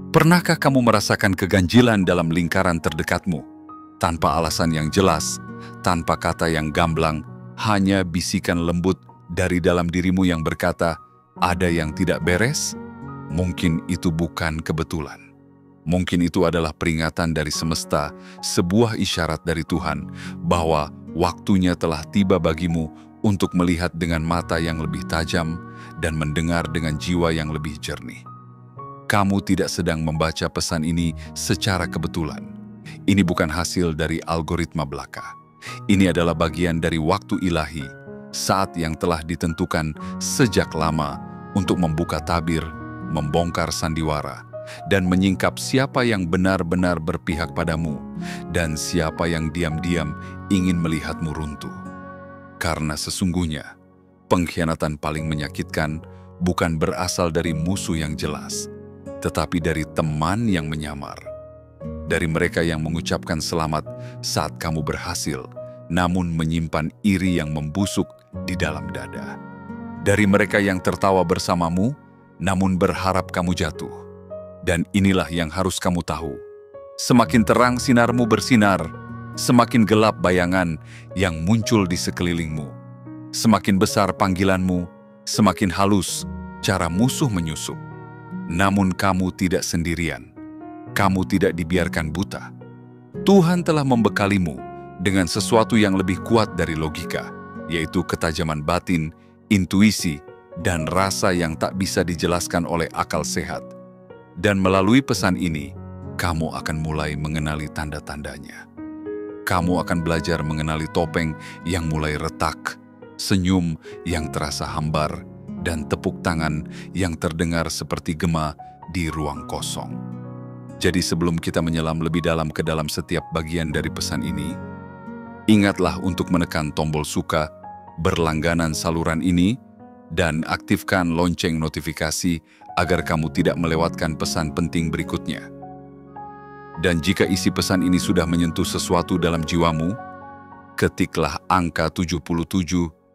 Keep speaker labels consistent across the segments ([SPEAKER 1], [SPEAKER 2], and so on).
[SPEAKER 1] Pernahkah kamu merasakan keganjilan dalam lingkaran terdekatmu? Tanpa alasan yang jelas, tanpa kata yang gamblang, hanya bisikan lembut dari dalam dirimu yang berkata, ada yang tidak beres? Mungkin itu bukan kebetulan. Mungkin itu adalah peringatan dari semesta, sebuah isyarat dari Tuhan, bahwa waktunya telah tiba bagimu untuk melihat dengan mata yang lebih tajam dan mendengar dengan jiwa yang lebih jernih. Kamu tidak sedang membaca pesan ini secara kebetulan. Ini bukan hasil dari algoritma belaka. Ini adalah bagian dari waktu ilahi, saat yang telah ditentukan sejak lama untuk membuka tabir, membongkar sandiwara, dan menyingkap siapa yang benar-benar berpihak padamu dan siapa yang diam-diam ingin melihatmu runtuh. Karena sesungguhnya, pengkhianatan paling menyakitkan bukan berasal dari musuh yang jelas, tetapi dari teman yang menyamar. Dari mereka yang mengucapkan selamat saat kamu berhasil, namun menyimpan iri yang membusuk di dalam dada. Dari mereka yang tertawa bersamamu, namun berharap kamu jatuh. Dan inilah yang harus kamu tahu. Semakin terang sinarmu bersinar, semakin gelap bayangan yang muncul di sekelilingmu. Semakin besar panggilanmu, semakin halus cara musuh menyusup. Namun kamu tidak sendirian. Kamu tidak dibiarkan buta. Tuhan telah membekalimu dengan sesuatu yang lebih kuat dari logika, yaitu ketajaman batin, intuisi, dan rasa yang tak bisa dijelaskan oleh akal sehat. Dan melalui pesan ini, kamu akan mulai mengenali tanda-tandanya. Kamu akan belajar mengenali topeng yang mulai retak, senyum yang terasa hambar, dan tepuk tangan yang terdengar seperti gema di ruang kosong. Jadi sebelum kita menyelam lebih dalam ke dalam setiap bagian dari pesan ini, ingatlah untuk menekan tombol suka, berlangganan saluran ini, dan aktifkan lonceng notifikasi agar kamu tidak melewatkan pesan penting berikutnya. Dan jika isi pesan ini sudah menyentuh sesuatu dalam jiwamu, ketiklah angka 77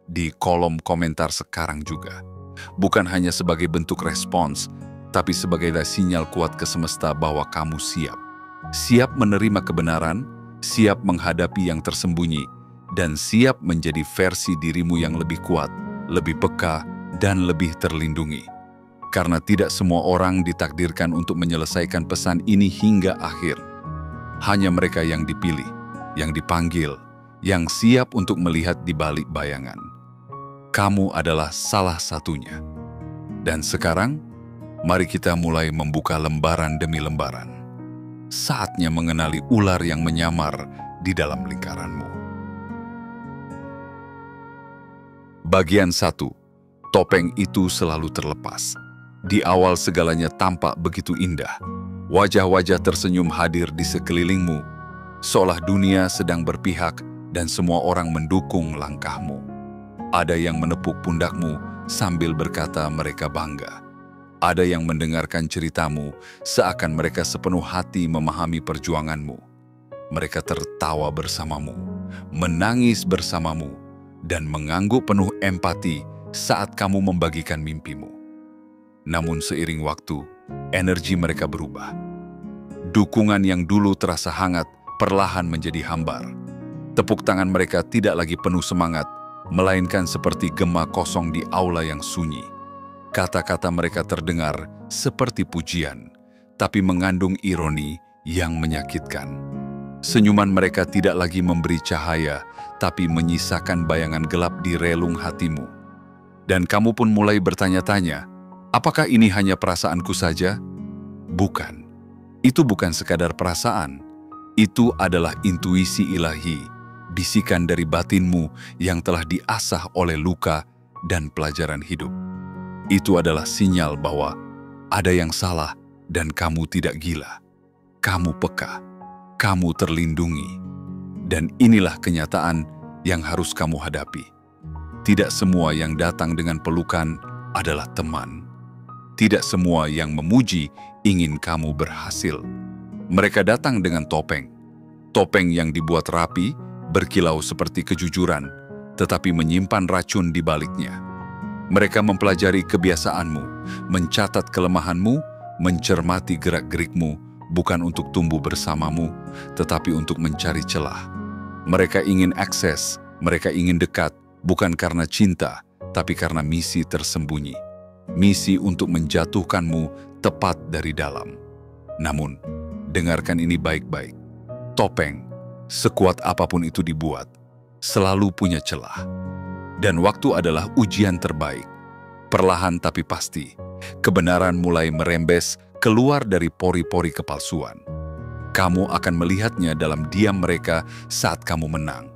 [SPEAKER 1] di kolom komentar sekarang juga. Bukan hanya sebagai bentuk respons, tapi sebagai sinyal kuat ke semesta bahwa kamu siap. Siap menerima kebenaran, siap menghadapi yang tersembunyi, dan siap menjadi versi dirimu yang lebih kuat, lebih peka, dan lebih terlindungi. Karena tidak semua orang ditakdirkan untuk menyelesaikan pesan ini hingga akhir. Hanya mereka yang dipilih, yang dipanggil, yang siap untuk melihat di balik bayangan. Kamu adalah salah satunya. Dan sekarang, mari kita mulai membuka lembaran demi lembaran. Saatnya mengenali ular yang menyamar di dalam lingkaranmu. Bagian 1. Topeng itu selalu terlepas. Di awal segalanya tampak begitu indah. Wajah-wajah tersenyum hadir di sekelilingmu, seolah dunia sedang berpihak dan semua orang mendukung langkahmu. Ada yang menepuk pundakmu sambil berkata mereka bangga. Ada yang mendengarkan ceritamu seakan mereka sepenuh hati memahami perjuanganmu. Mereka tertawa bersamamu, menangis bersamamu, dan mengangguk penuh empati saat kamu membagikan mimpimu. Namun seiring waktu, energi mereka berubah. Dukungan yang dulu terasa hangat perlahan menjadi hambar. Tepuk tangan mereka tidak lagi penuh semangat, melainkan seperti gema kosong di aula yang sunyi. Kata-kata mereka terdengar seperti pujian, tapi mengandung ironi yang menyakitkan. Senyuman mereka tidak lagi memberi cahaya, tapi menyisakan bayangan gelap di relung hatimu. Dan kamu pun mulai bertanya-tanya, apakah ini hanya perasaanku saja? Bukan. Itu bukan sekadar perasaan. Itu adalah intuisi ilahi. Bisikan dari batinmu yang telah diasah oleh luka dan pelajaran hidup. Itu adalah sinyal bahwa ada yang salah dan kamu tidak gila. Kamu peka, kamu terlindungi. Dan inilah kenyataan yang harus kamu hadapi. Tidak semua yang datang dengan pelukan adalah teman. Tidak semua yang memuji ingin kamu berhasil. Mereka datang dengan topeng. Topeng yang dibuat rapi, berkilau seperti kejujuran, tetapi menyimpan racun di baliknya. Mereka mempelajari kebiasaanmu, mencatat kelemahanmu, mencermati gerak-gerikmu, bukan untuk tumbuh bersamamu, tetapi untuk mencari celah. Mereka ingin akses, mereka ingin dekat, bukan karena cinta, tapi karena misi tersembunyi. Misi untuk menjatuhkanmu tepat dari dalam. Namun, dengarkan ini baik-baik. Topeng, sekuat apapun itu dibuat, selalu punya celah. Dan waktu adalah ujian terbaik. Perlahan tapi pasti, kebenaran mulai merembes keluar dari pori-pori kepalsuan. Kamu akan melihatnya dalam diam mereka saat kamu menang.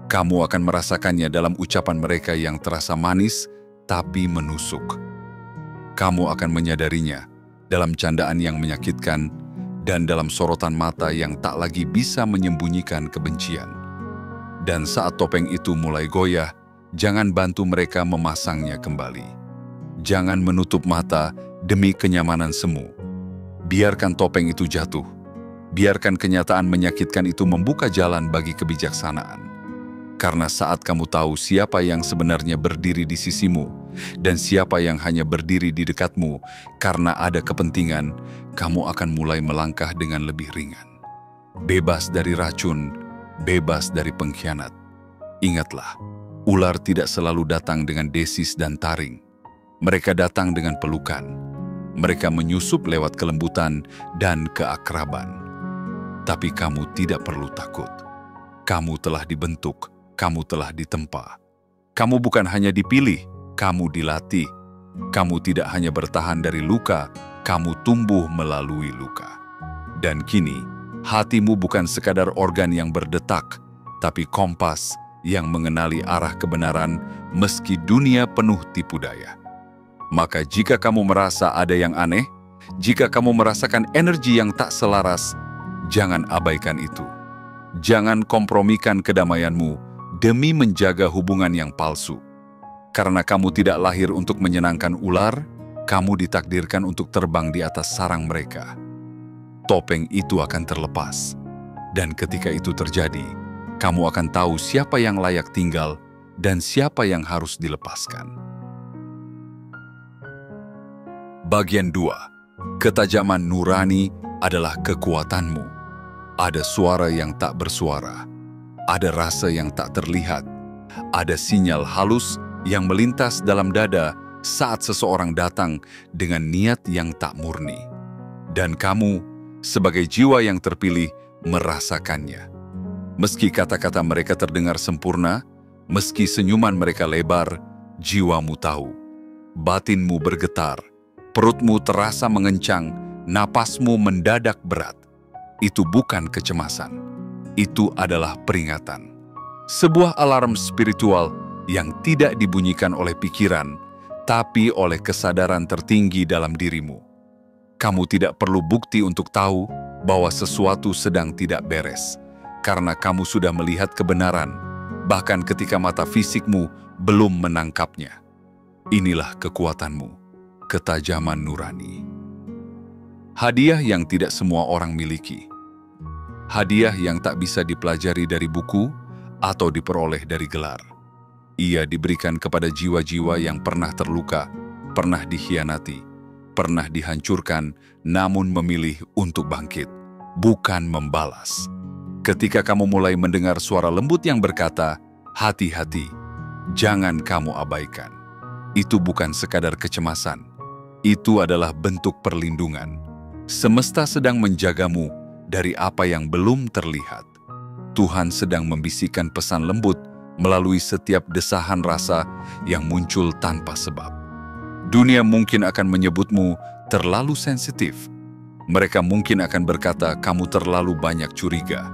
[SPEAKER 1] Kamu akan merasakannya dalam ucapan mereka yang terasa manis tapi menusuk. Kamu akan menyadarinya dalam candaan yang menyakitkan dan dalam sorotan mata yang tak lagi bisa menyembunyikan kebencian. Dan saat topeng itu mulai goyah, jangan bantu mereka memasangnya kembali. Jangan menutup mata demi kenyamanan semu. Biarkan topeng itu jatuh. Biarkan kenyataan menyakitkan itu membuka jalan bagi kebijaksanaan. Karena saat kamu tahu siapa yang sebenarnya berdiri di sisimu dan siapa yang hanya berdiri di dekatmu karena ada kepentingan, kamu akan mulai melangkah dengan lebih ringan. Bebas dari racun, bebas dari pengkhianat. Ingatlah, ular tidak selalu datang dengan desis dan taring. Mereka datang dengan pelukan. Mereka menyusup lewat kelembutan dan keakraban. Tapi kamu tidak perlu takut. Kamu telah dibentuk, kamu telah ditempa. Kamu bukan hanya dipilih, kamu dilatih. Kamu tidak hanya bertahan dari luka, kamu tumbuh melalui luka. Dan kini, hatimu bukan sekadar organ yang berdetak, tapi kompas yang mengenali arah kebenaran meski dunia penuh tipu daya. Maka jika kamu merasa ada yang aneh, jika kamu merasakan energi yang tak selaras, jangan abaikan itu. Jangan kompromikan kedamaianmu demi menjaga hubungan yang palsu. Karena kamu tidak lahir untuk menyenangkan ular, kamu ditakdirkan untuk terbang di atas sarang mereka. Topeng itu akan terlepas. Dan ketika itu terjadi, kamu akan tahu siapa yang layak tinggal dan siapa yang harus dilepaskan. Bagian 2. Ketajaman nurani adalah kekuatanmu. Ada suara yang tak bersuara, ada rasa yang tak terlihat, ada sinyal halus yang melintas dalam dada saat seseorang datang dengan niat yang tak murni. Dan kamu, sebagai jiwa yang terpilih, merasakannya. Meski kata-kata mereka terdengar sempurna, meski senyuman mereka lebar, jiwamu tahu. Batinmu bergetar, perutmu terasa mengencang, napasmu mendadak berat. Itu bukan kecemasan, itu adalah peringatan. Sebuah alarm spiritual yang tidak dibunyikan oleh pikiran, tapi oleh kesadaran tertinggi dalam dirimu. Kamu tidak perlu bukti untuk tahu bahwa sesuatu sedang tidak beres, karena kamu sudah melihat kebenaran, bahkan ketika mata fisikmu belum menangkapnya. Inilah kekuatanmu, ketajaman nurani. Hadiah yang tidak semua orang miliki. Hadiah yang tak bisa dipelajari dari buku atau diperoleh dari gelar. Ia diberikan kepada jiwa-jiwa yang pernah terluka, pernah dikhianati, pernah dihancurkan, namun memilih untuk bangkit, bukan membalas. Ketika kamu mulai mendengar suara lembut yang berkata, "Hati-hati, jangan kamu abaikan." Itu bukan sekadar kecemasan, itu adalah bentuk perlindungan. Semesta sedang menjagamu dari apa yang belum terlihat. Tuhan sedang membisikkan pesan lembut melalui setiap desahan rasa yang muncul tanpa sebab. Dunia mungkin akan menyebutmu terlalu sensitif. Mereka mungkin akan berkata kamu terlalu banyak curiga.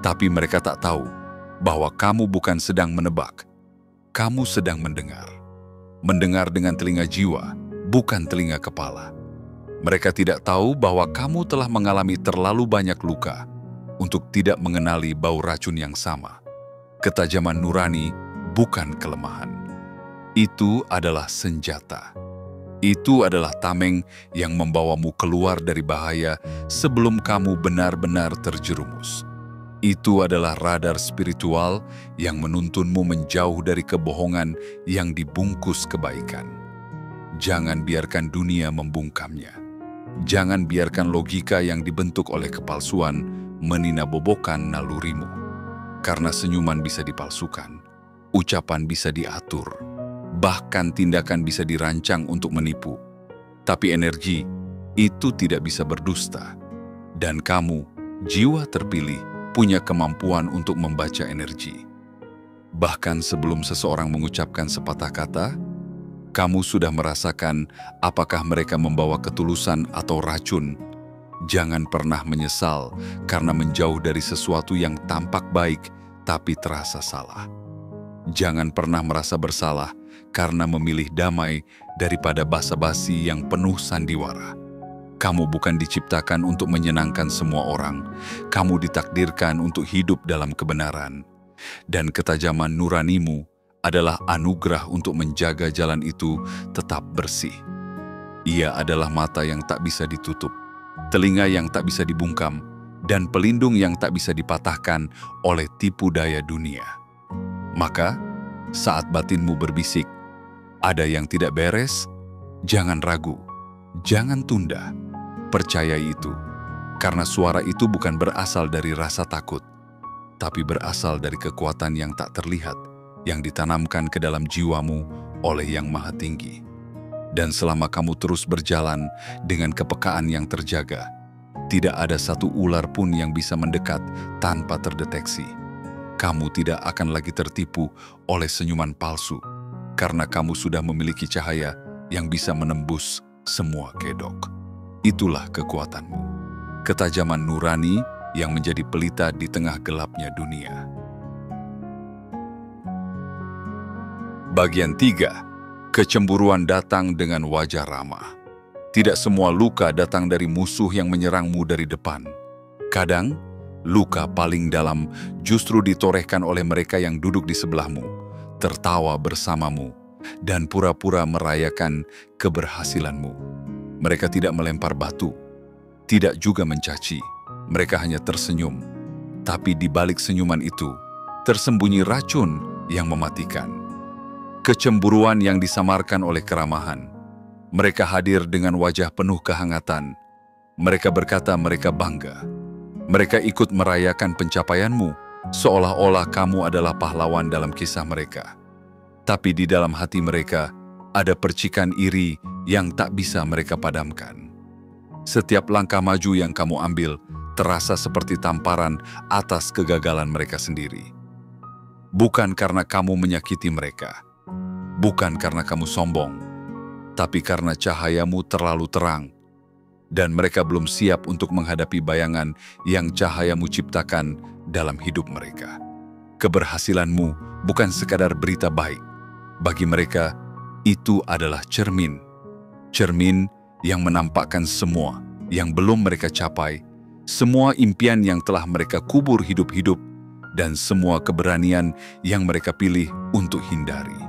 [SPEAKER 1] Tapi mereka tak tahu bahwa kamu bukan sedang menebak. Kamu sedang mendengar. Mendengar dengan telinga jiwa, bukan telinga kepala. Mereka tidak tahu bahwa kamu telah mengalami terlalu banyak luka untuk tidak mengenali bau racun yang sama. Ketajaman nurani bukan kelemahan. Itu adalah senjata. Itu adalah tameng yang membawamu keluar dari bahaya sebelum kamu benar-benar terjerumus. Itu adalah radar spiritual yang menuntunmu menjauh dari kebohongan yang dibungkus kebaikan. Jangan biarkan dunia membungkamnya. Jangan biarkan logika yang dibentuk oleh kepalsuan meninabobokan nalurimu. Karena senyuman bisa dipalsukan, ucapan bisa diatur, bahkan tindakan bisa dirancang untuk menipu. Tapi energi itu tidak bisa berdusta. Dan kamu, jiwa terpilih, punya kemampuan untuk membaca energi. Bahkan sebelum seseorang mengucapkan sepatah kata, kamu sudah merasakan apakah mereka membawa ketulusan atau racun. Jangan pernah menyesal karena menjauh dari sesuatu yang tampak baik tapi terasa salah. Jangan pernah merasa bersalah karena memilih damai daripada basa-basi yang penuh sandiwara. Kamu bukan diciptakan untuk menyenangkan semua orang. Kamu ditakdirkan untuk hidup dalam kebenaran. Dan ketajaman nuranimu adalah anugerah untuk menjaga jalan itu tetap bersih. Ia adalah mata yang tak bisa ditutup, telinga yang tak bisa dibungkam, dan pelindung yang tak bisa dipatahkan oleh tipu daya dunia. Maka, saat batinmu berbisik, ada yang tidak beres, jangan ragu, jangan tunda. Percayai itu, karena suara itu bukan berasal dari rasa takut, tapi berasal dari kekuatan yang tak terlihat, yang ditanamkan ke dalam jiwamu oleh Yang Maha Tinggi. Dan selama kamu terus berjalan dengan kepekaan yang terjaga, tidak ada satu ular pun yang bisa mendekat tanpa terdeteksi. Kamu tidak akan lagi tertipu oleh senyuman palsu, karena kamu sudah memiliki cahaya yang bisa menembus semua kedok. Itulah kekuatanmu, ketajaman nurani yang menjadi pelita di tengah gelapnya dunia. Bagian 3. Kecemburuan datang dengan wajah ramah. Tidak semua luka datang dari musuh yang menyerangmu dari depan. Kadang, luka paling dalam justru ditorehkan oleh mereka yang duduk di sebelahmu, tertawa bersamamu, dan pura-pura merayakan keberhasilanmu. Mereka tidak melempar batu, tidak juga mencaci. Mereka hanya tersenyum, tapi di balik senyuman itu tersembunyi racun yang mematikan. Kecemburuan yang disamarkan oleh keramahan. Mereka hadir dengan wajah penuh kehangatan. Mereka berkata mereka bangga. Mereka ikut merayakan pencapaianmu, seolah-olah kamu adalah pahlawan dalam kisah mereka. Tapi di dalam hati mereka ada percikan iri yang tak bisa mereka padamkan. Setiap langkah maju yang kamu ambil terasa seperti tamparan atas kegagalan mereka sendiri. Bukan karena kamu menyakiti mereka, bukan karena kamu sombong, tapi karena cahayamu terlalu terang, dan mereka belum siap untuk menghadapi bayangan yang cahayamu ciptakan dalam hidup mereka. Keberhasilanmu bukan sekadar berita baik. Bagi mereka, itu adalah cermin. Cermin yang menampakkan semua yang belum mereka capai, semua impian yang telah mereka kubur hidup-hidup, dan semua keberanian yang mereka pilih untuk hindari.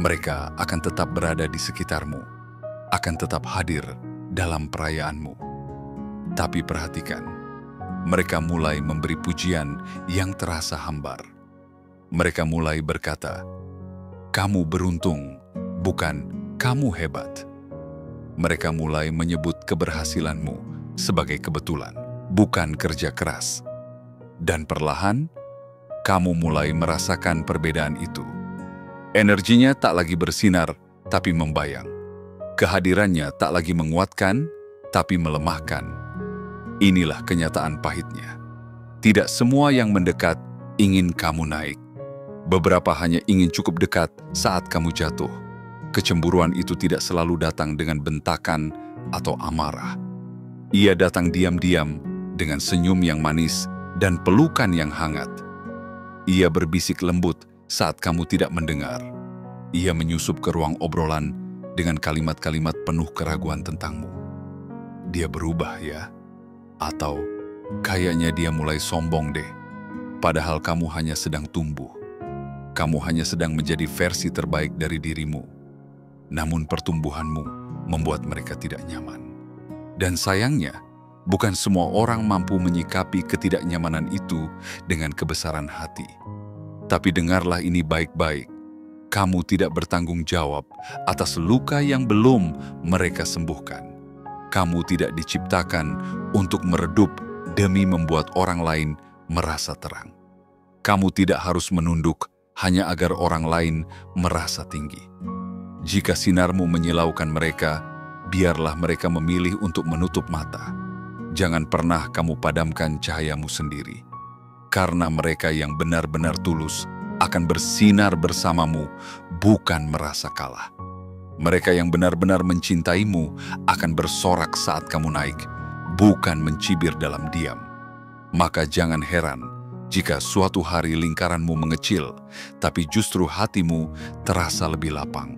[SPEAKER 1] Mereka akan tetap berada di sekitarmu, akan tetap hadir dalam perayaanmu. Tapi perhatikan, mereka mulai memberi pujian yang terasa hambar. Mereka mulai berkata, "Kamu beruntung, bukan kamu hebat." Mereka mulai menyebut keberhasilanmu sebagai kebetulan, bukan kerja keras. Dan perlahan, kamu mulai merasakan perbedaan itu. Energinya tak lagi bersinar, tapi membayang. Kehadirannya tak lagi menguatkan, tapi melemahkan. Inilah kenyataan pahitnya. Tidak semua yang mendekat ingin kamu naik. Beberapa hanya ingin cukup dekat saat kamu jatuh. Kecemburuan itu tidak selalu datang dengan bentakan atau amarah. Ia datang diam-diam dengan senyum yang manis dan pelukan yang hangat. Ia berbisik lembut saat kamu tidak mendengar. Ia menyusup ke ruang obrolan dengan kalimat-kalimat penuh keraguan tentangmu. Dia berubah ya? Atau kayaknya dia mulai sombong deh. Padahal kamu hanya sedang tumbuh. Kamu hanya sedang menjadi versi terbaik dari dirimu. Namun pertumbuhanmu membuat mereka tidak nyaman. Dan sayangnya, bukan semua orang mampu menyikapi ketidaknyamanan itu dengan kebesaran hati. Tapi dengarlah ini baik-baik. Kamu tidak bertanggung jawab atas luka yang belum mereka sembuhkan. Kamu tidak diciptakan untuk meredup demi membuat orang lain merasa terang. Kamu tidak harus menunduk hanya agar orang lain merasa tinggi. Jika sinarmu menyilaukan mereka, biarlah mereka memilih untuk menutup mata. Jangan pernah kamu padamkan cahayamu sendiri. Karena mereka yang benar-benar tulus akan bersinar bersamamu, bukan merasa kalah. Mereka yang benar-benar mencintaimu akan bersorak saat kamu naik, bukan mencibir dalam diam. Maka jangan heran jika suatu hari lingkaranmu mengecil, tapi justru hatimu terasa lebih lapang.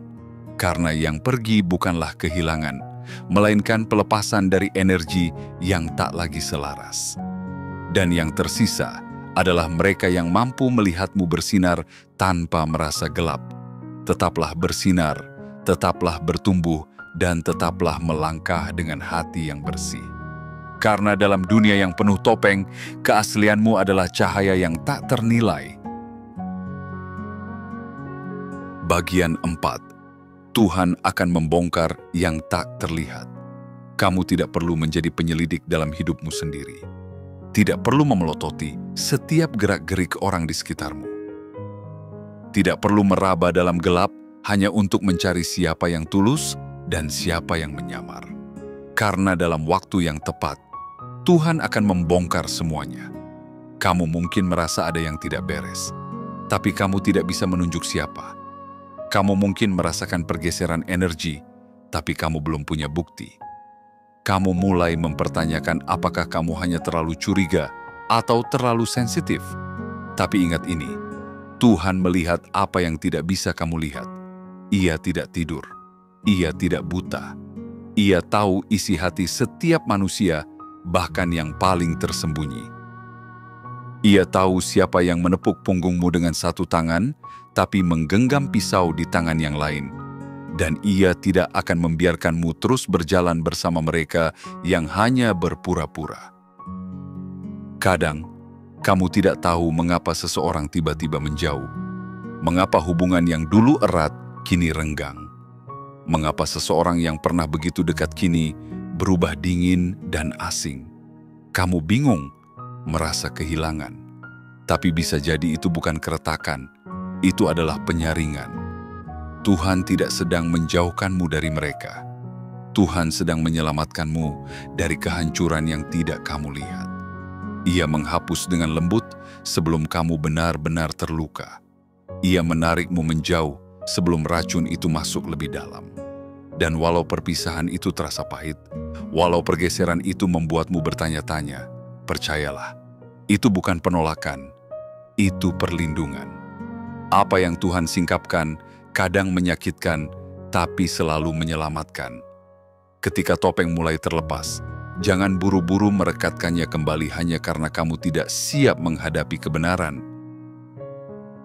[SPEAKER 1] Karena yang pergi bukanlah kehilangan, melainkan pelepasan dari energi yang tak lagi selaras. Dan yang tersisa adalah mereka yang mampu melihatmu bersinar tanpa merasa gelap. Tetaplah bersinar, tetaplah bertumbuh, dan tetaplah melangkah dengan hati yang bersih. Karena dalam dunia yang penuh topeng, keaslianmu adalah cahaya yang tak ternilai. Bagian 4. Tuhan akan membongkar yang tak terlihat. Kamu tidak perlu menjadi penyelidik dalam hidupmu sendiri. Tidak perlu memelototi setiap gerak-gerik orang di sekitarmu. Tidak perlu meraba dalam gelap hanya untuk mencari siapa yang tulus dan siapa yang menyamar. Karena dalam waktu yang tepat, Tuhan akan membongkar semuanya. Kamu mungkin merasa ada yang tidak beres, tapi kamu tidak bisa menunjuk siapa. Kamu mungkin merasakan pergeseran energi, tapi kamu belum punya bukti. Kamu mulai mempertanyakan apakah kamu hanya terlalu curiga atau terlalu sensitif. Tapi ingat ini, Tuhan melihat apa yang tidak bisa kamu lihat. Ia tidak tidur, ia tidak buta. Ia tahu isi hati setiap manusia, bahkan yang paling tersembunyi. Ia tahu siapa yang menepuk punggungmu dengan satu tangan, tapi menggenggam pisau di tangan yang lain. Dan ia tidak akan membiarkanmu terus berjalan bersama mereka yang hanya berpura-pura. Kadang, kamu tidak tahu mengapa seseorang tiba-tiba menjauh. Mengapa hubungan yang dulu erat kini renggang. Mengapa seseorang yang pernah begitu dekat kini berubah dingin dan asing. Kamu bingung, merasa kehilangan. Tapi bisa jadi itu bukan keretakan, itu adalah penyaringan. Tuhan tidak sedang menjauhkanmu dari mereka. Tuhan sedang menyelamatkanmu dari kehancuran yang tidak kamu lihat. Ia menghapus dengan lembut sebelum kamu benar-benar terluka. Ia menarikmu menjauh sebelum racun itu masuk lebih dalam. Dan walau perpisahan itu terasa pahit, walau pergeseran itu membuatmu bertanya-tanya, percayalah, itu bukan penolakan, itu perlindungan. Apa yang Tuhan singkapkan kadang menyakitkan, tapi selalu menyelamatkan. Ketika topeng mulai terlepas, jangan buru-buru merekatkannya kembali hanya karena kamu tidak siap menghadapi kebenaran.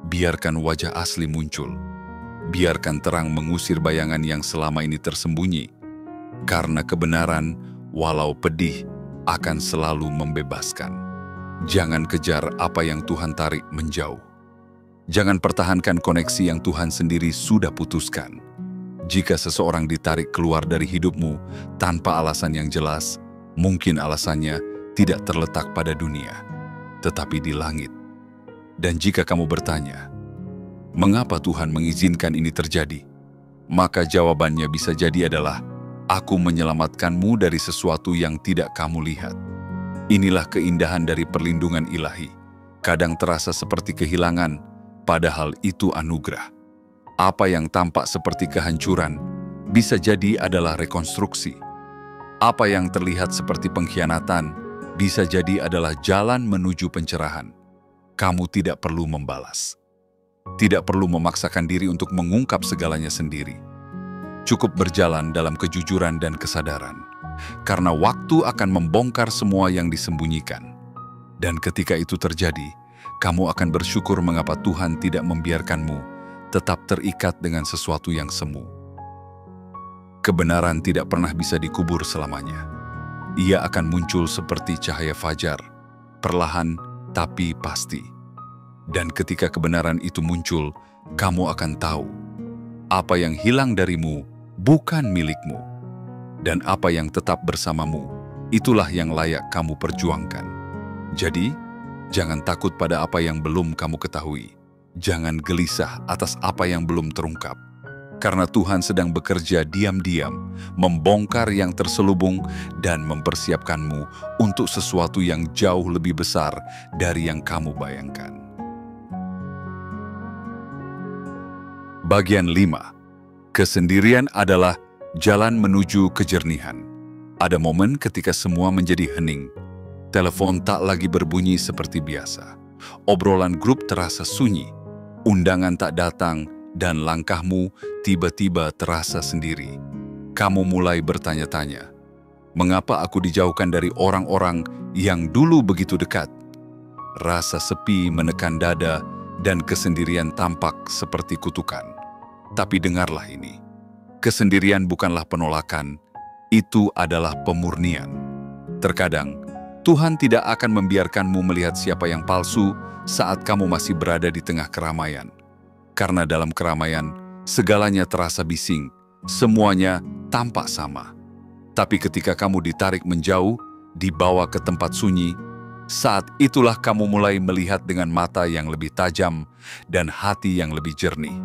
[SPEAKER 1] Biarkan wajah asli muncul. Biarkan terang mengusir bayangan yang selama ini tersembunyi. Karena kebenaran, walau pedih, akan selalu membebaskan. Jangan kejar apa yang Tuhan tarik menjauh. Jangan pertahankan koneksi yang Tuhan sendiri sudah putuskan. Jika seseorang ditarik keluar dari hidupmu tanpa alasan yang jelas, mungkin alasannya tidak terletak pada dunia, tetapi di langit. Dan jika kamu bertanya, mengapa Tuhan mengizinkan ini terjadi? Maka jawabannya bisa jadi adalah, aku menyelamatkanmu dari sesuatu yang tidak kamu lihat. Inilah keindahan dari perlindungan ilahi. Kadang terasa seperti kehilangan, padahal itu anugerah. Apa yang tampak seperti kehancuran, bisa jadi adalah rekonstruksi. Apa yang terlihat seperti pengkhianatan, bisa jadi adalah jalan menuju pencerahan. Kamu tidak perlu membalas. Tidak perlu memaksakan diri untuk mengungkap segalanya sendiri. Cukup berjalan dalam kejujuran dan kesadaran. Karena waktu akan membongkar semua yang disembunyikan. Dan ketika itu terjadi, kamu akan bersyukur mengapa Tuhan tidak membiarkanmu tetap terikat dengan sesuatu yang semu. Kebenaran tidak pernah bisa dikubur selamanya. Ia akan muncul seperti cahaya fajar, perlahan tapi pasti. Dan ketika kebenaran itu muncul, kamu akan tahu, apa yang hilang darimu bukan milikmu. Dan apa yang tetap bersamamu, itulah yang layak kamu perjuangkan. Jadi, jangan takut pada apa yang belum kamu ketahui. Jangan gelisah atas apa yang belum terungkap. Karena Tuhan sedang bekerja diam-diam, membongkar yang terselubung dan mempersiapkanmu untuk sesuatu yang jauh lebih besar dari yang kamu bayangkan. Bagian 5. Kesendirian adalah jalan menuju kejernihan. Ada momen ketika semua menjadi hening. Telepon tak lagi berbunyi seperti biasa. Obrolan grup terasa sunyi. Undangan tak datang dan langkahmu tiba-tiba terasa sendiri. Kamu mulai bertanya-tanya, mengapa aku dijauhkan dari orang-orang yang dulu begitu dekat? Rasa sepi menekan dada dan kesendirian tampak seperti kutukan. Tapi dengarlah ini. Kesendirian bukanlah penolakan, itu adalah pemurnian. Terkadang, Tuhan tidak akan membiarkanmu melihat siapa yang palsu saat kamu masih berada di tengah keramaian. Karena dalam keramaian, segalanya terasa bising, semuanya tampak sama. Tapi ketika kamu ditarik menjauh, dibawa ke tempat sunyi, saat itulah kamu mulai melihat dengan mata yang lebih tajam dan hati yang lebih jernih.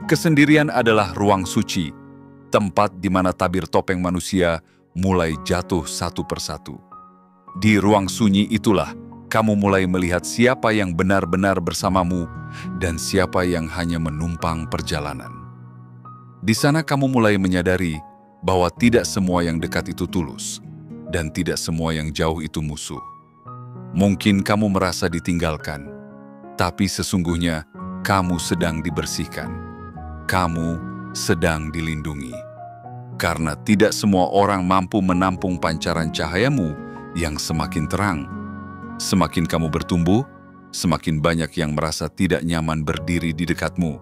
[SPEAKER 1] Kesendirian adalah ruang suci, tempat di mana tabir topeng manusia mulai jatuh satu persatu. Di ruang sunyi itulah kamu mulai melihat siapa yang benar-benar bersamamu dan siapa yang hanya menumpang perjalanan. Di sana kamu mulai menyadari bahwa tidak semua yang dekat itu tulus dan tidak semua yang jauh itu musuh. Mungkin kamu merasa ditinggalkan, tapi sesungguhnya kamu sedang dibersihkan. Kamu sedang dilindungi. Karena tidak semua orang mampu menampung pancaran cahayamu yang semakin terang. Semakin kamu bertumbuh, semakin banyak yang merasa tidak nyaman berdiri di dekatmu.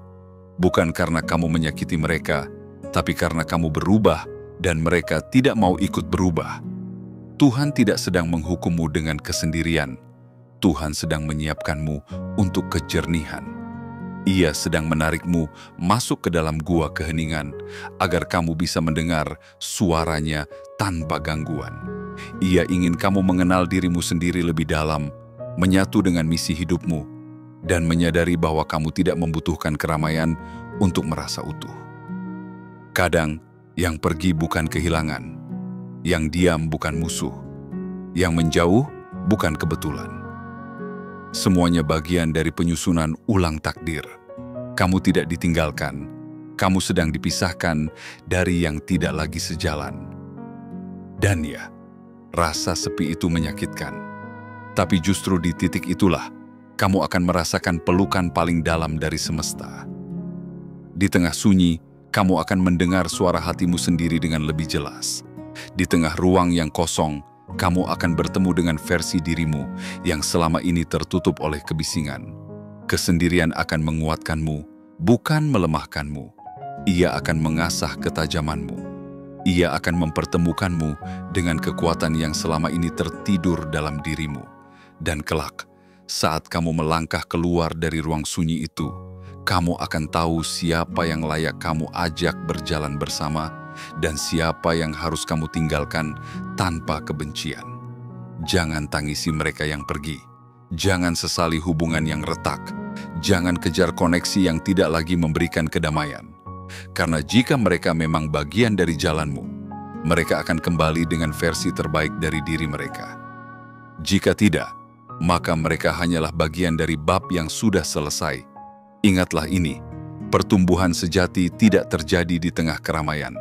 [SPEAKER 1] Bukan karena kamu menyakiti mereka, tapi karena kamu berubah dan mereka tidak mau ikut berubah. Tuhan tidak sedang menghukummu dengan kesendirian. Tuhan sedang menyiapkanmu untuk kejernihan. Ia sedang menarikmu masuk ke dalam gua keheningan agar kamu bisa mendengar suaranya tanpa gangguan. Ia ingin kamu mengenal dirimu sendiri lebih dalam, menyatu dengan misi hidupmu, dan menyadari bahwa kamu tidak membutuhkan keramaian untuk merasa utuh. Kadang, yang pergi bukan kehilangan, yang diam bukan musuh, yang menjauh bukan kebetulan. Semuanya bagian dari penyusunan ulang takdir. Kamu tidak ditinggalkan, kamu sedang dipisahkan dari yang tidak lagi sejalan. Dan ya, rasa sepi itu menyakitkan. Tapi justru di titik itulah, kamu akan merasakan pelukan paling dalam dari semesta. Di tengah sunyi, kamu akan mendengar suara hatimu sendiri dengan lebih jelas. Di tengah ruang yang kosong, kamu akan bertemu dengan versi dirimu yang selama ini tertutup oleh kebisingan. Kesendirian akan menguatkanmu, bukan melemahkanmu. Ia akan mengasah ketajamanmu. Ia akan mempertemukanmu dengan kekuatan yang selama ini tertidur dalam dirimu. Dan kelak, saat kamu melangkah keluar dari ruang sunyi itu, kamu akan tahu siapa yang layak kamu ajak berjalan bersama dan siapa yang harus kamu tinggalkan tanpa kebencian. Jangan tangisi mereka yang pergi. Jangan sesali hubungan yang retak. Jangan kejar koneksi yang tidak lagi memberikan kedamaian. Karena jika mereka memang bagian dari jalanmu, mereka akan kembali dengan versi terbaik dari diri mereka. Jika tidak, maka mereka hanyalah bagian dari bab yang sudah selesai. Ingatlah ini, pertumbuhan sejati tidak terjadi di tengah keramaian.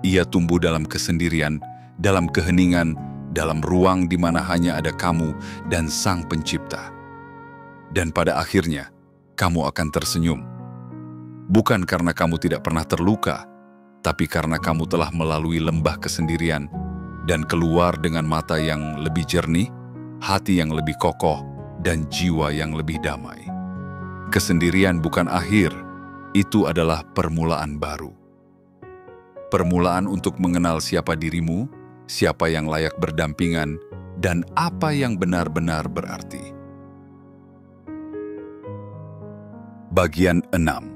[SPEAKER 1] Ia tumbuh dalam kesendirian, dalam keheningan, dalam ruang di mana hanya ada kamu dan Sang Pencipta. Dan pada akhirnya, kamu akan tersenyum. Bukan karena kamu tidak pernah terluka, tapi karena kamu telah melalui lembah kesendirian dan keluar dengan mata yang lebih jernih, hati yang lebih kokoh, dan jiwa yang lebih damai. Kesendirian bukan akhir, itu adalah permulaan baru. Permulaan untuk mengenal siapa dirimu, siapa yang layak berdampingan, dan apa yang benar-benar berarti. Bagian 6.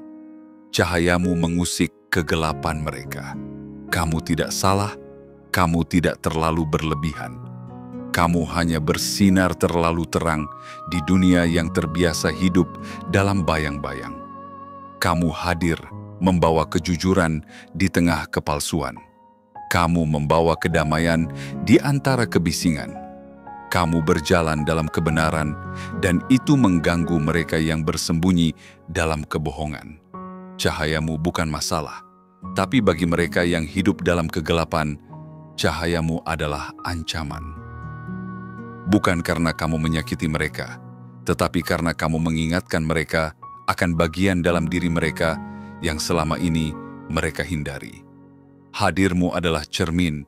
[SPEAKER 1] Cahayamu mengusik kegelapan mereka. Kamu tidak salah, Kamu tidak terlalu berlebihan. Kamu hanya bersinar terlalu terang di dunia yang terbiasa hidup dalam bayang-bayang. Kamu hadir membawa kejujuran di tengah kepalsuan. Kamu membawa kedamaian di antara kebisingan. Kamu berjalan dalam kebenaran, dan itu mengganggu mereka yang bersembunyi dalam kebohongan. Cahayamu bukan masalah, tapi bagi mereka yang hidup dalam kegelapan, cahayamu adalah ancaman. Bukan karena kamu menyakiti mereka, tetapi karena kamu mengingatkan mereka akan bagian dalam diri mereka yang selama ini mereka hindari. Hadirmu adalah cermin,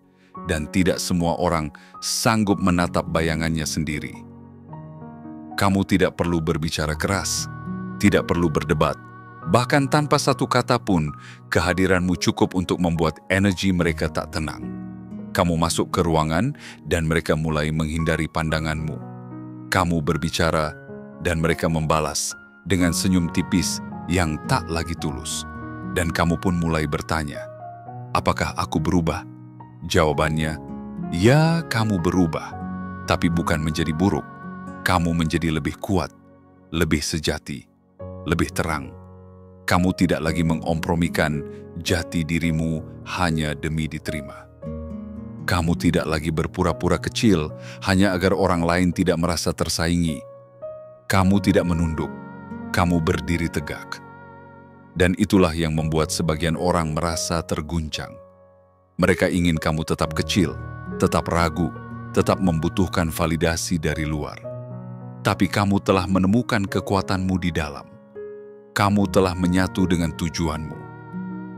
[SPEAKER 1] dan tidak semua orang sanggup menatap bayangannya sendiri. Kamu tidak perlu berbicara keras, tidak perlu berdebat, bahkan tanpa satu kata pun, kehadiranmu cukup untuk membuat energi mereka tak tenang. Kamu masuk ke ruangan dan mereka mulai menghindari pandanganmu. Kamu berbicara dan mereka membalas dengan senyum tipis yang tak lagi tulus. Dan kamu pun mulai bertanya, apakah aku berubah? Jawabannya, ya, kamu berubah, tapi bukan menjadi buruk. Kamu menjadi lebih kuat, lebih sejati, lebih terang. Kamu tidak lagi mengompromikan jati dirimu hanya demi diterima. Kamu tidak lagi berpura-pura kecil hanya agar orang lain tidak merasa tersaingi. Kamu tidak menunduk, kamu berdiri tegak. Dan itulah yang membuat sebagian orang merasa terguncang. Mereka ingin kamu tetap kecil, tetap ragu, tetap membutuhkan validasi dari luar. Tapi kamu telah menemukan kekuatanmu di dalam. Kamu telah menyatu dengan tujuanmu.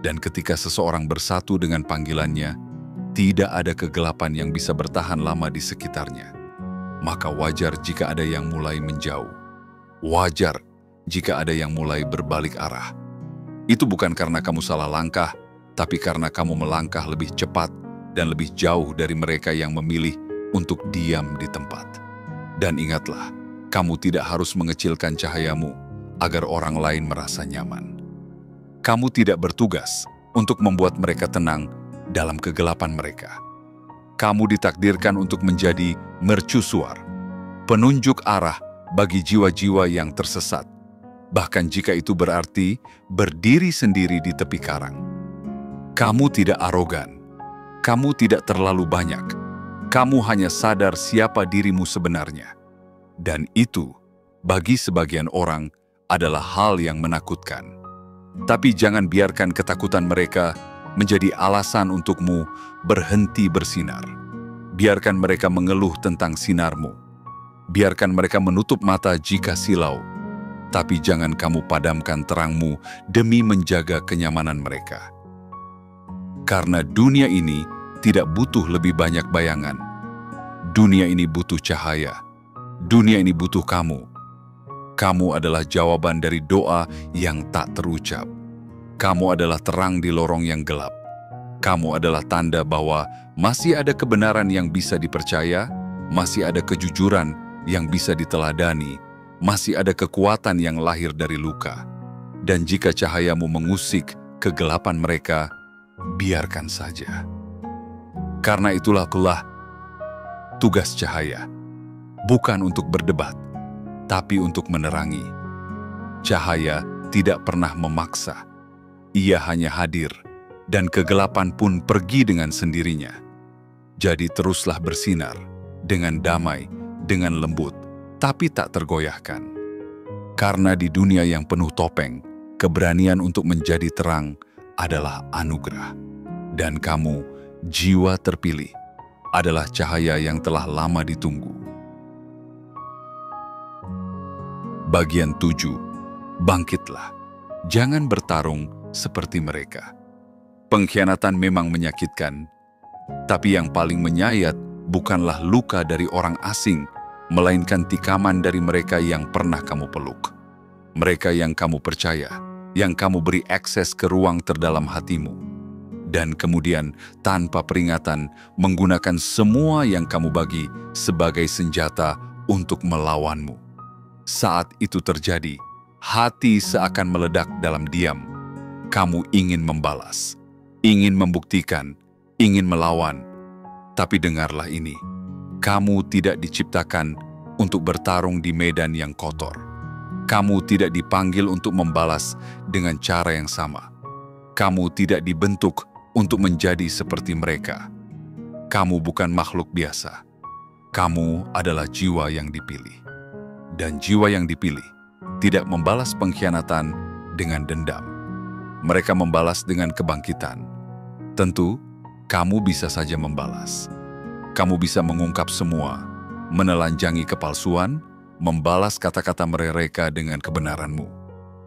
[SPEAKER 1] Dan ketika seseorang bersatu dengan panggilannya, tidak ada kegelapan yang bisa bertahan lama di sekitarnya. Maka wajar jika ada yang mulai menjauh. Wajar jika ada yang mulai berbalik arah. Itu bukan karena kamu salah langkah, tapi karena kamu melangkah lebih cepat dan lebih jauh dari mereka yang memilih untuk diam di tempat. Dan ingatlah, kamu tidak harus mengecilkan cahayamu agar orang lain merasa nyaman. Kamu tidak bertugas untuk membuat mereka tenang dalam kegelapan mereka. Kamu ditakdirkan untuk menjadi mercusuar, penunjuk arah bagi jiwa-jiwa yang tersesat, bahkan jika itu berarti berdiri sendiri di tepi karang. Kamu tidak arogan, kamu tidak terlalu banyak, kamu hanya sadar siapa dirimu sebenarnya. Dan itu, bagi sebagian orang, adalah hal yang menakutkan. Tapi jangan biarkan ketakutan mereka menjadi alasan untukmu berhenti bersinar. Biarkan mereka mengeluh tentang sinarmu. Biarkan mereka menutup mata jika silau. Tapi jangan kamu padamkan terangmu demi menjaga kenyamanan mereka. Karena dunia ini tidak butuh lebih banyak bayangan. Dunia ini butuh cahaya. Dunia ini butuh kamu. Kamu adalah jawaban dari doa yang tak terucap. Kamu adalah terang di lorong yang gelap. Kamu adalah tanda bahwa masih ada kebenaran yang bisa dipercaya, masih ada kejujuran yang bisa diteladani, masih ada kekuatan yang lahir dari luka. Dan jika cahayamu mengusik kegelapan mereka, biarkan saja. Karena itulah tugas cahaya, bukan untuk berdebat, tapi untuk menerangi. Cahaya tidak pernah memaksa. Ia hanya hadir, dan kegelapan pun pergi dengan sendirinya. Jadi teruslah bersinar, dengan damai, dengan lembut, tapi tak tergoyahkan. Karena di dunia yang penuh topeng, keberanian untuk menjadi terang adalah anugerah. Dan kamu, jiwa terpilih, adalah cahaya yang telah lama ditunggu. Bagian 7. Bangkitlah. Jangan bertarung seperti mereka. Pengkhianatan memang menyakitkan, tapi yang paling menyayat bukanlah luka dari orang asing, melainkan tikaman dari mereka yang pernah kamu peluk. Mereka yang kamu percaya, yang kamu beri akses ke ruang terdalam hatimu. Dan kemudian, tanpa peringatan, menggunakan semua yang kamu bagi sebagai senjata untuk melawanmu. Saat itu terjadi, hati seakan meledak dalam diam. Kamu ingin membalas, ingin membuktikan, ingin melawan, Tapi dengarlah ini, kamu tidak diciptakan untuk bertarung di medan yang kotor. Kamu tidak dipanggil untuk membalas dengan cara yang sama. Kamu tidak dibentuk untuk menjadi seperti mereka. Kamu bukan makhluk biasa. Kamu adalah jiwa yang dipilih. Dan jiwa yang dipilih tidak membalas pengkhianatan dengan dendam. Mereka membalas dengan kebangkitan. Tentu, kamu bisa saja membalas. Kamu bisa mengungkap semua, menelanjangi kepalsuan, membalas kata-kata mereka dengan kebenaranmu.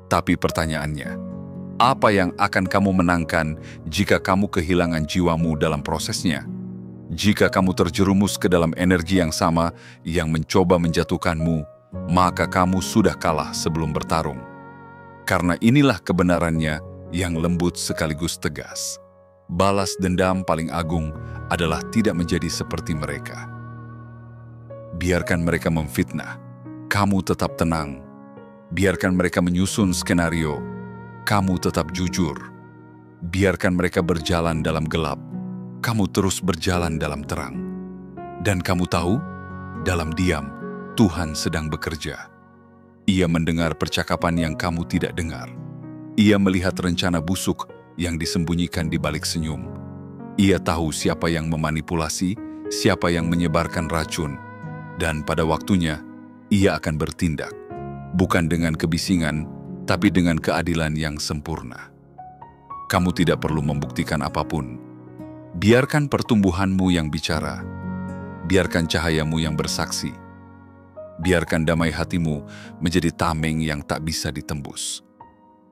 [SPEAKER 1] Tapi pertanyaannya, apa yang akan kamu menangkan jika kamu kehilangan jiwamu dalam prosesnya? Jika kamu terjerumus ke dalam energi yang sama yang mencoba menjatuhkanmu, maka kamu sudah kalah sebelum bertarung. Karena inilah kebenarannya yang lembut sekaligus tegas. Balas dendam paling agung adalah tidak menjadi seperti mereka. Biarkan mereka memfitnah, kamu tetap tenang. Biarkan mereka menyusun skenario, kamu tetap jujur. Biarkan mereka berjalan dalam gelap, kamu terus berjalan dalam terang. Dan kamu tahu, dalam diam, Tuhan sedang bekerja. Ia mendengar percakapan yang kamu tidak dengar. Ia melihat rencana busuk yang disembunyikan di balik senyum. Ia tahu siapa yang memanipulasi, siapa yang menyebarkan racun, dan pada waktunya, ia akan bertindak. Bukan dengan kebisingan, tapi dengan keadilan yang sempurna. Kamu tidak perlu membuktikan apapun. Biarkan pertumbuhanmu yang bicara. Biarkan cahayamu yang bersaksi. Biarkan damai hatimu menjadi tameng yang tak bisa ditembus.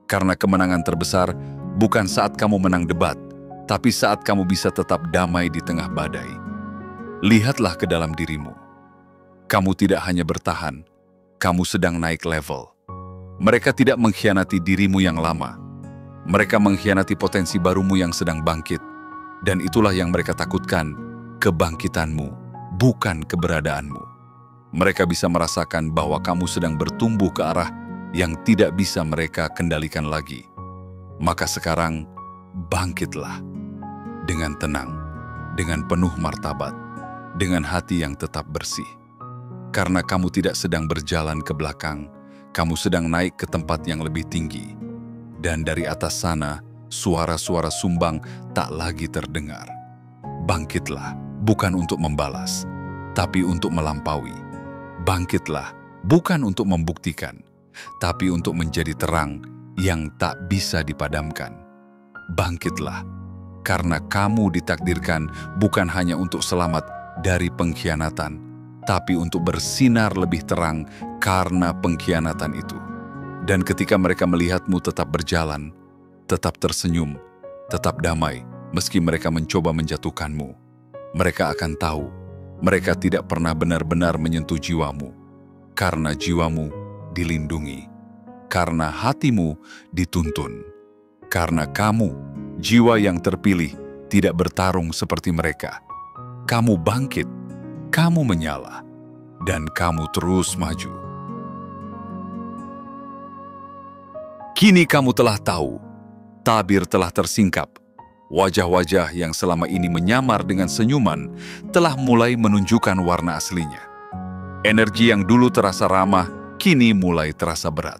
[SPEAKER 1] Karena kemenangan terbesar bukan saat kamu menang debat, tapi saat kamu bisa tetap damai di tengah badai. Lihatlah ke dalam dirimu. Kamu tidak hanya bertahan, kamu sedang naik level. Mereka tidak mengkhianati dirimu yang lama. Mereka mengkhianati potensi barumu yang sedang bangkit. Dan itulah yang mereka takutkan, kebangkitanmu, bukan keberadaanmu. Mereka bisa merasakan bahwa kamu sedang bertumbuh ke arah yang tidak bisa mereka kendalikan lagi. Maka sekarang, bangkitlah. Dengan tenang, dengan penuh martabat, dengan hati yang tetap bersih. Karena kamu tidak sedang berjalan ke belakang, kamu sedang naik ke tempat yang lebih tinggi. Dan dari atas sana, suara-suara sumbang tak lagi terdengar. Bangkitlah, bukan untuk membalas, tapi untuk melampaui. Bangkitlah, bukan untuk membuktikan, tapi untuk menjadi terang yang tak bisa dipadamkan. Bangkitlah, karena kamu ditakdirkan bukan hanya untuk selamat dari pengkhianatan, tapi untuk bersinar lebih terang karena pengkhianatan itu. Dan ketika mereka melihatmu tetap berjalan, tetap tersenyum, tetap damai, meski mereka mencoba menjatuhkanmu, mereka akan tahu, mereka tidak pernah benar-benar menyentuh jiwamu, karena jiwamu dilindungi, karena hatimu dituntun, karena kamu, jiwa yang terpilih, tidak bertarung seperti mereka. Kamu bangkit, kamu menyala, dan kamu terus maju. Kini kamu telah tahu, tabir telah tersingkap. Wajah-wajah yang selama ini menyamar dengan senyuman telah mulai menunjukkan warna aslinya. Energi yang dulu terasa ramah, kini mulai terasa berat.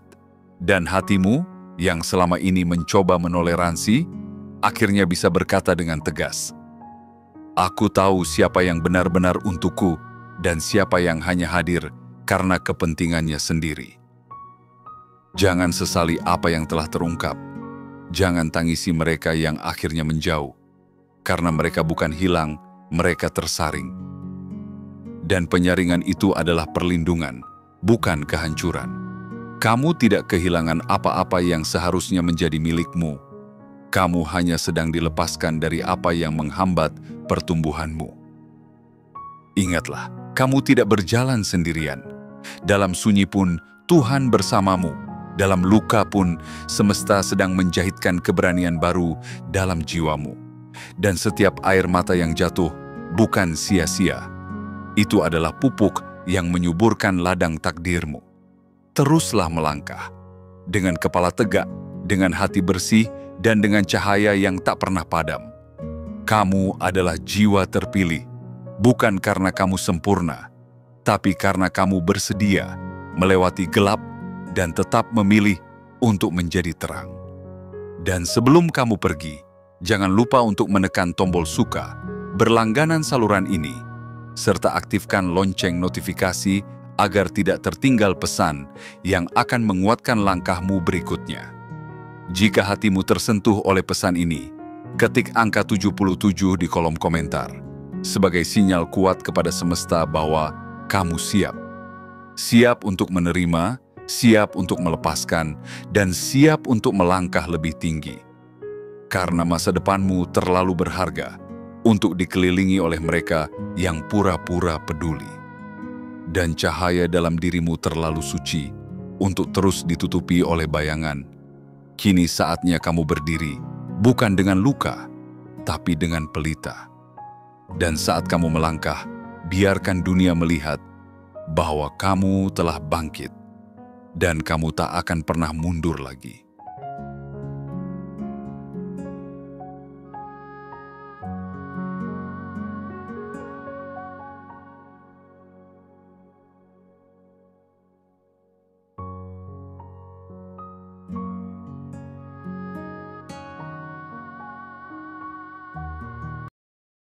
[SPEAKER 1] Dan hatimu yang selama ini mencoba menoleransi, akhirnya bisa berkata dengan tegas, "Aku tahu siapa yang benar-benar untukku dan siapa yang hanya hadir karena kepentingannya sendiri." Jangan sesali apa yang telah terungkap. Jangan tangisi mereka yang akhirnya menjauh, karena mereka bukan hilang, mereka tersaring. Dan penyaringan itu adalah perlindungan, bukan kehancuran. Kamu tidak kehilangan apa-apa yang seharusnya menjadi milikmu. Kamu hanya sedang dilepaskan dari apa yang menghambat pertumbuhanmu. Ingatlah, kamu tidak berjalan sendirian. Dalam sunyi pun, Tuhan bersamamu. Dalam luka pun, semesta sedang menjahitkan keberanian baru dalam jiwamu. Dan setiap air mata yang jatuh bukan sia-sia. Itu adalah pupuk yang menyuburkan ladang takdirmu. Teruslah melangkah. Dengan kepala tegak, dengan hati bersih, dan dengan cahaya yang tak pernah padam. Kamu adalah jiwa terpilih, bukan karena kamu sempurna, tapi karena kamu bersedia melewati gelap dan tetap memilih untuk menjadi terang. Dan sebelum kamu pergi, jangan lupa untuk menekan tombol suka, berlangganan saluran ini, serta aktifkan lonceng notifikasi agar tidak tertinggal pesan yang akan menguatkan langkahmu berikutnya. Jika hatimu tersentuh oleh pesan ini, ketik angka 77 di kolom komentar sebagai sinyal kuat kepada semesta bahwa kamu siap. Siap untuk menerima, siap untuk melepaskan, dan siap untuk melangkah lebih tinggi. Karena masa depanmu terlalu berharga untuk dikelilingi oleh mereka yang pura-pura peduli. Dan cahaya dalam dirimu terlalu suci untuk terus ditutupi oleh bayangan. Kini saatnya kamu berdiri, bukan dengan luka, tapi dengan pelita. Dan saat kamu melangkah, biarkan dunia melihat bahwa kamu telah bangkit dan kamu tak akan pernah mundur lagi.